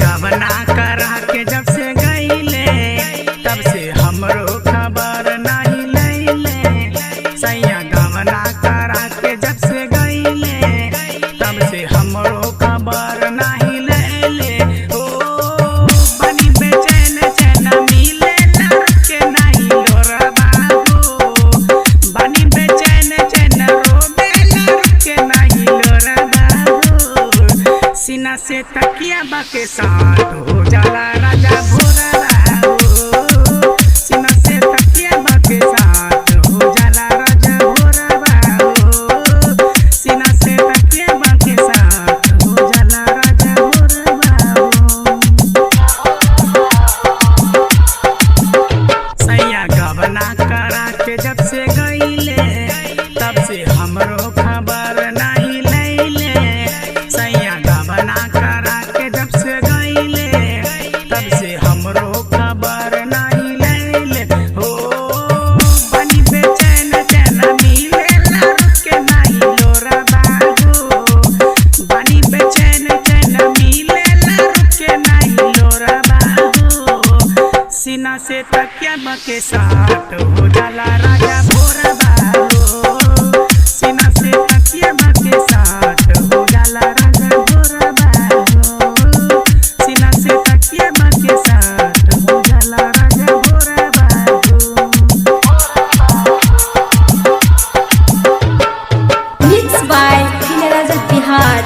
गवना करा के जब से गईले तब से हमरो खबर नहीं लैले। सैया गवना करा के जब से गईले तब से हमरो खबर नहीं लैले। ओ बनी बेचैन चैन मिले के नहीं लोरा बाबू, बनी बेचैन चैन रोबे के नहीं लोरा बाबू। सीना से तकिया बाके साथ हो जाला राजा भोरा बाबू, सीना से तकिया बाके साथ हो जाला राजा भोरा बाबू, सीना से तकिया बाके साथ हो जाला राजा भोरा बाबू। सैया गवना करा के जब से गईले तब से हमरो खबर नहीं लैले। सैया गवना करा के जब से गईले तब से हमरो खबर नहीं लैले। हो बनी बेचैन चैन मिले के नहीं लोरा बाबू, बनी बेचैन चैन मिले के नहीं लोरा बाबू। सीना से तकिया बाके साथ हो जाला राजा भोरा बाबू, सीना से तकिया बाके साथ हो जाला राजा भोरा बाबू, सीना से तकिया बाके साथ हो जाला राजा भोरा बाबू। Mixed by Vinaraja Bihar.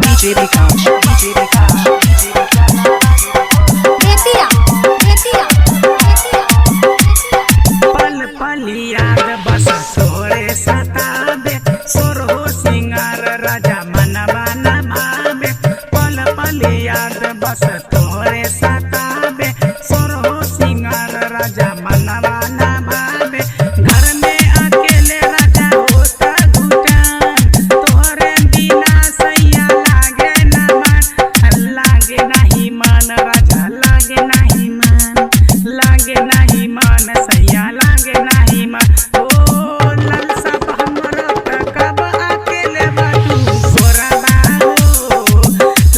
DJ Vikas, DJ Vikas, DJ Vikas। Betira, Betira, Betira, पल पल याद बस तोरे सताबे, सोर हो सिंगार राजा मनवा न भावे। पल पल याद बस तोरे सताबे, सोर हो सिंगार राजा मनवा न भावे। घर में अकेले राजा होता घुटन, तोरे बिना सैया लागे न मन, लागे नहीं मन राजा लागे नहीं मन, लागे नहीं मन सैया लागे नहीं मन। ओ लाल सब हमरो त कब अकेले बाटू गोरा बाबू,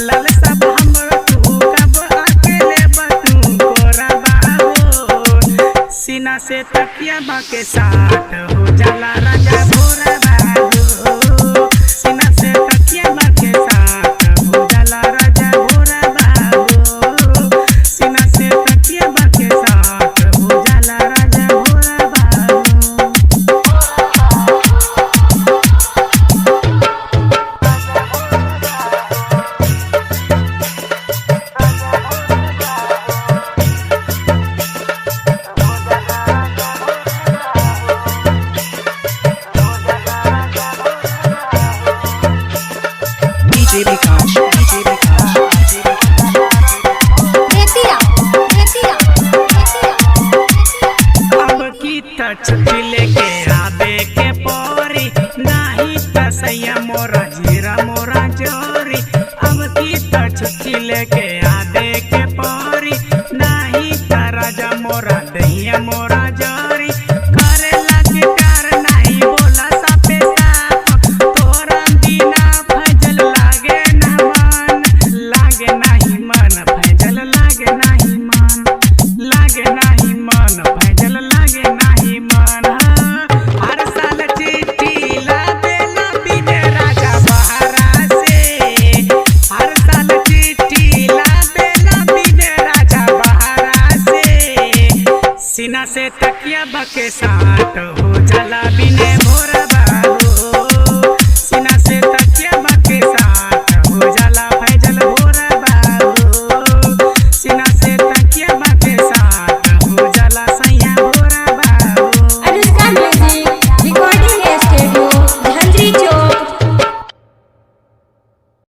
लाल सब हमरो तू कब अकेले बाटू गोरा बाबू। सीना से तकिया बाके साथ हो जाला राजा भोरा बाबू, सीना से तकिया बाके साथ हो जाला राजा भोरा बाबू, सीना से तकिया बाके साथ हो जाला राजा भोरा बाबू। DJ Vikas, DJ Vikas, DJ Vikas। Betira, Betira, Betira, अब की टच लेके आबे के पोरी, नाही त सैया मोरा जीरा मोरा जोरी। अब की टच लेके आबे के पोरी, नाही त राजा मोरा दहिया मोरा जोरी। करे लागे कार नहीं बोला सापे साप, तोरा बिना फजल लागे न मन, लागे नहीं मन फजल लागे नहीं मन, लागे नहीं मन फजल लागे नहीं मन। हर साल चिट्ठी लाबेला बिने राजा बहारा से, हर साल चिट्ठी लाबेला बिने राजा बहारा से। सीना से तकिया बाके साथ हो जाला बिने